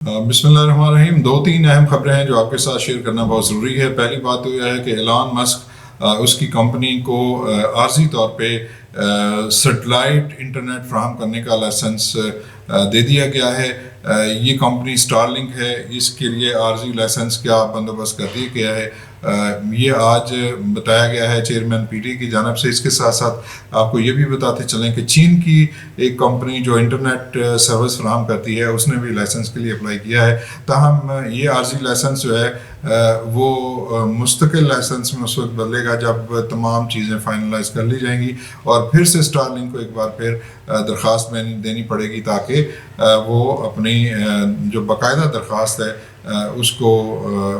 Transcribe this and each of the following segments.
بسم اللہ الرحمن الرحیم۔ دو تین اہم خبریں ہیں جو آپ کے ساتھ شیئر کرنا بہت ضروری ہے۔ پہلی بات تو یہ ہے کہ ایلان مسک اس کی کمپنی کو عارضی طور پہ سیٹلائٹ انٹرنیٹ فراہم کرنے کا لائسنس دے دیا گیا ہے۔ یہ کمپنی اسٹار لنک ہے، اس کے لیے عارضی لائسنس کا بندوبست کر دیا گیا ہے۔ یہ آج بتایا گیا ہے چیئرمین پی ٹی کی جانب سے۔ اس کے ساتھ ساتھ آپ کو یہ بھی بتاتے چلیں کہ چین کی ایک کمپنی جو انٹرنیٹ سروس فراہم کرتی ہے اس نے بھی لائسنس کے لیے اپلائی کیا ہے۔ تاہم یہ عارضی لائسنس جو ہے وہ مستقل لائسنس میں اس وقت بدلے گا جب تمام چیزیں فائنلائز کر لی جائیں گی، اور پھر سے اسٹار لنک کو ایک بار پھر درخواست دینی پڑے گی تاکہ وہ اپنی جو باقاعدہ درخواست ہے اس کو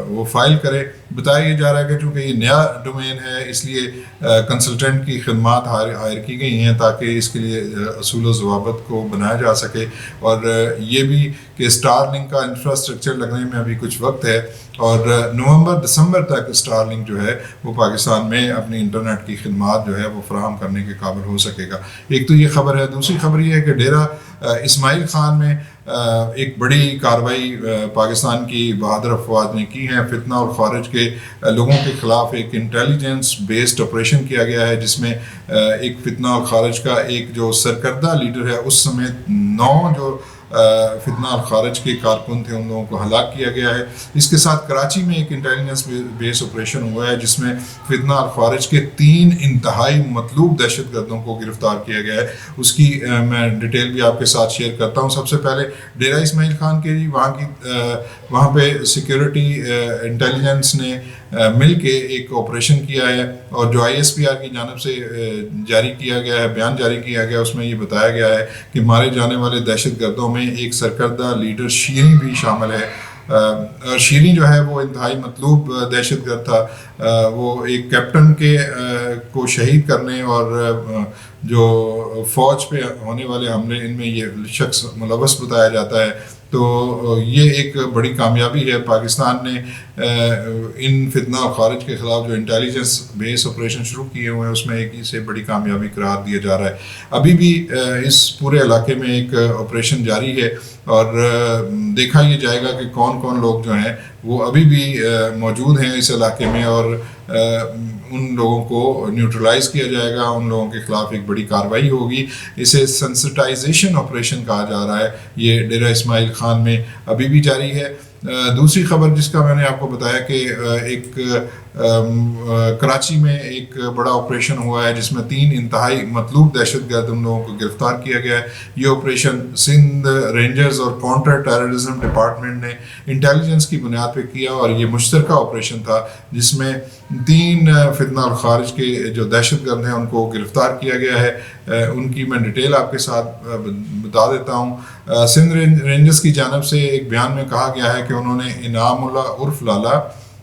وہ فائل کرے۔ بتایا یہ جا رہا ہے کہ چونکہ یہ نیا ڈومین ہے اس لیے کنسلٹنٹ کی خدمات ہائر کی گئی ہیں تاکہ اس کے لیے اصول و ضوابط کو بنایا جا سکے، اور یہ بھی کہ اسٹار لنک کا انفراسٹرکچر لگنے میں ابھی کچھ وقت ہے، اور نومبر دسمبر تک اسٹار لنک جو ہے وہ پاکستان میں اپنی انٹرنیٹ کی خدمات جو ہے وہ فراہم کرنے کے قابل ہو سکے گا۔ ایک تو یہ خبر ہے۔ دوسری خبر یہ ہے کہ ڈیرہ اسماعیل خان میں ایک بڑی کارروائی پاکستان کی بہادر افواج نے کی ہے۔ فتنہ اور خارج کے لوگوں کے خلاف ایک انٹیلیجنس بیسڈ آپریشن کیا گیا ہے، جس میں ایک فتنہ اور خارج کا ایک جو سرکردہ لیڈر ہے اس سمیت 9 جو فتنہ اور خارج کے کارکن تھے ان لوگوں کو ہلاک کیا گیا ہے۔ اس کے ساتھ کراچی میں ایک انٹیلیجنس بیس آپریشن ہوا ہے جس میں فتنہ اور خارج کے 3 انتہائی مطلوب دہشت گردوں کو گرفتار کیا گیا ہے۔ اس کی میں ڈیٹیل بھی آپ کے ساتھ شیئر کرتا ہوں۔ سب سے پہلے ڈیرہ اسماعیل خان کے وہاں پہ سیکیورٹی انٹیلیجنس نے مل کے ایک آپریشن کیا ہے، اور جو ISPR کی جانب سے جاری کیا گیا ہے، بیان جاری کیا گیا، اس میں یہ بتایا گیا ہے کہ مارے جانے والے دہشت گردوں میں ایک سرکردہ لیڈر شیریں بھی شامل ہے۔ شیریں جو ہے وہ انتہائی مطلوب دہشت گرد تھا۔ وہ ایک کیپٹن کو شہید کرنے اور جو فوج پہ ہونے والے حملے ان میں یہ شخص ملوث بتایا جاتا ہے۔ تو یہ ایک بڑی کامیابی ہے۔ پاکستان نے ان فتنہ اور خارج کے خلاف جو انٹیلیجنس بیس آپریشن شروع کیے ہوئے ہیں اس میں ایک سے بڑی کامیابی قرار دیا جا رہا ہے۔ ابھی بھی اس پورے علاقے میں ایک آپریشن جاری ہے، اور دیکھا یہ جائے گا کہ کون کون لوگ جو ہیں وہ ابھی بھی موجود ہیں اس علاقے میں، اور ان لوگوں کو نیوٹرلائز کیا جائے گا، ان لوگوں کے خلاف ایک بڑی کارروائی ہوگی۔ اسے سینسٹائزیشن آپریشن کہا جا رہا ہے۔ یہ ڈیرہ اسماعیل خان میں ابھی بھی جاری ہے۔ دوسری خبر جس کا میں نے آپ کو بتایا کہ ایک کراچی میں ایک بڑا آپریشن ہوا ہے جس میں 3 انتہائی مطلوب دہشت گرد ان لوگوں کو گرفتار کیا گیا ہے۔ یہ آپریشن سندھ رینجرز اور کاؤنٹر ٹیررزم ڈپارٹمنٹ نے انٹیلیجنس کی بنیاد پہ کیا، اور یہ مشترکہ آپریشن تھا جس میں 3 فتنہ اور خارج کے جو دہشت گرد ہیں ان کو گرفتار کیا گیا ہے۔ ان کی میں ڈیٹیل آپ کے ساتھ بتا دیتا ہوں۔ سندھ رینجرز کی جانب سے ایک بیان میں کہا گیا ہے کہ انہوں نے انعام اللہ عرف لالا،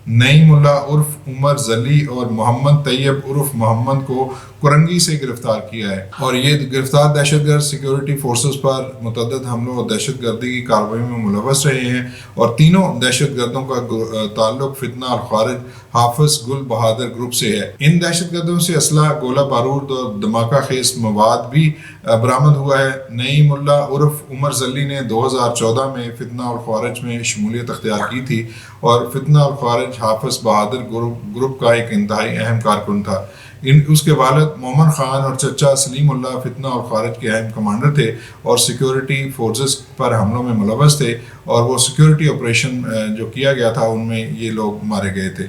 نعیم اللہ عرف عمر زلی اور محمد طیب عرف محمد کو کرنگی سے گرفتار کیا ہے، اور یہ گرفتار دہشت گرد سیکیورٹی فورسز پر متعدد حملوں اور دہشت گردی کی کارروائی میں ملوث رہے ہیں، اور تینوں دہشت گردوں کا تعلق فتنہ اور خارج حافظ گل بہادر گروپ سے ہے۔ ان دہشت گردوں سے اسلحہ، گولہ بارود اور دھماکہ خیز مواد بھی برآمد ہوا ہے۔ نعیم اللہ عرف عمر زلی نے 2014 میں فتنہ اور خارج میں شمولیت اختیار کی تھی، اور فتنہ اور خارج حافظ بہادر گروپ کا ایک انتہائی اہم کارکن تھا۔ اس کے والد مومن خان اور چچا سلیم اللہ فتنہ اور خارج کے اہم کمانڈر تھے، اور سیکیورٹی فورسز پر حملوں میں ملوث تھے، اور وہ سیکیورٹی آپریشن جو کیا گیا تھا ان میں یہ لوگ مارے گئے تھے۔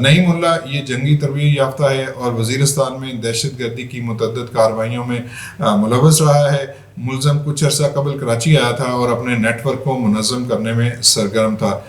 نعیم اللہ یہ جنگی تربیت یافتہ ہے اور وزیرستان میں دہشت گردی کی متعدد کارروائیوں میں ملوث رہا ہے۔ ملزم کچھ عرصہ قبل کراچی آیا تھا اور اپنے نیٹ ورک کو منظم کرنے میں سرگرم تھا۔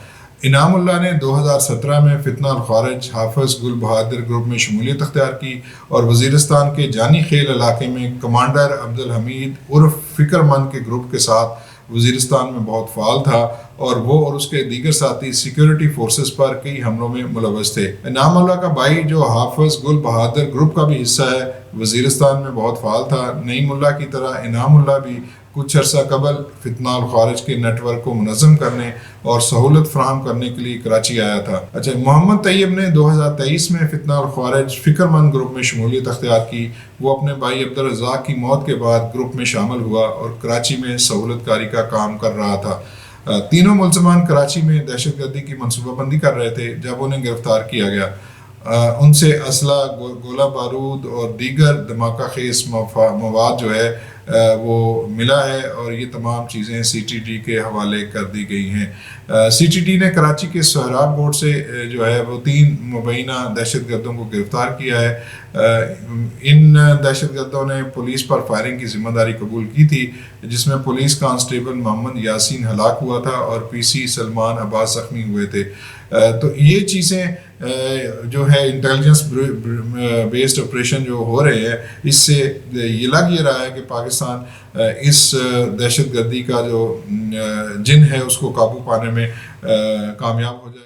انعام اللہ نے 2017 میں فتنہ اور خارج حافظ گل بہادر گروپ میں شمولیت اختیار کی، اور وزیرستان کے جانی خیل علاقے میں کمانڈر عبدالحمید عرف فکر مند کے گروپ کے ساتھ وزیرستان میں بہت فعال تھا، اور وہ اور اس کے دیگر ساتھی سیکیورٹی فورسز پر کئی حملوں میں ملوث تھے۔ انعام اللہ کا بھائی جو حافظ گل بہادر گروپ کا بھی حصہ ہے وزیرستان میں بہت فعال تھا۔ نعیم اللہ کی طرح انعام اللہ بھی کچھ عرصہ قبل فتنہ اور خارج کے نیٹ ورک کو منظم کرنے اور سہولت فراہم کرنے کے لیے کراچی آیا تھا۔ محمد طیب نے 2023 میں فتنہ اور خارج فکر مند گروپ میں شمولیت اختیار کی۔ وہ اپنے بھائی عبدالرزاق کی موت کے بعد گروپ میں شامل ہوا اور کراچی میں سہولت کاری کا کام کر رہا تھا۔ تینوں ملزمان کراچی میں دہشت گردی کی منصوبہ بندی کر رہے تھے جب انہیں گرفتار کیا گیا۔ ان سے اسلحہ، گولہ بارود اور دیگر دھماکہ خیز مواد جو ہے وہ ملا ہے، اور یہ تمام چیزیں سی ٹی ڈی کے حوالے کر دی گئی ہیں۔ سی ٹی ڈی نے کراچی کے سہراب بورڈ سے جو ہے وہ 3 مبینہ دہشت گردوں کو گرفتار کیا ہے۔ ان دہشت گردوں نے پولیس پر فائرنگ کی ذمہ داری قبول کی تھی، جس میں پولیس کانسٹیبل محمد یاسین ہلاک ہوا تھا اور پی سی سلمان عباس زخمی ہوئے تھے۔ تو یہ چیزیں جو ہے انٹیلیجنس بیسڈ آپریشن جو ہو رہے ہیں، اس سے یہ لگ یہ رہا ہے کہ پاکستان اس دہشت گردی کا جو جن ہے اس کو قابو پانے میں کامیاب ہو جائے گا۔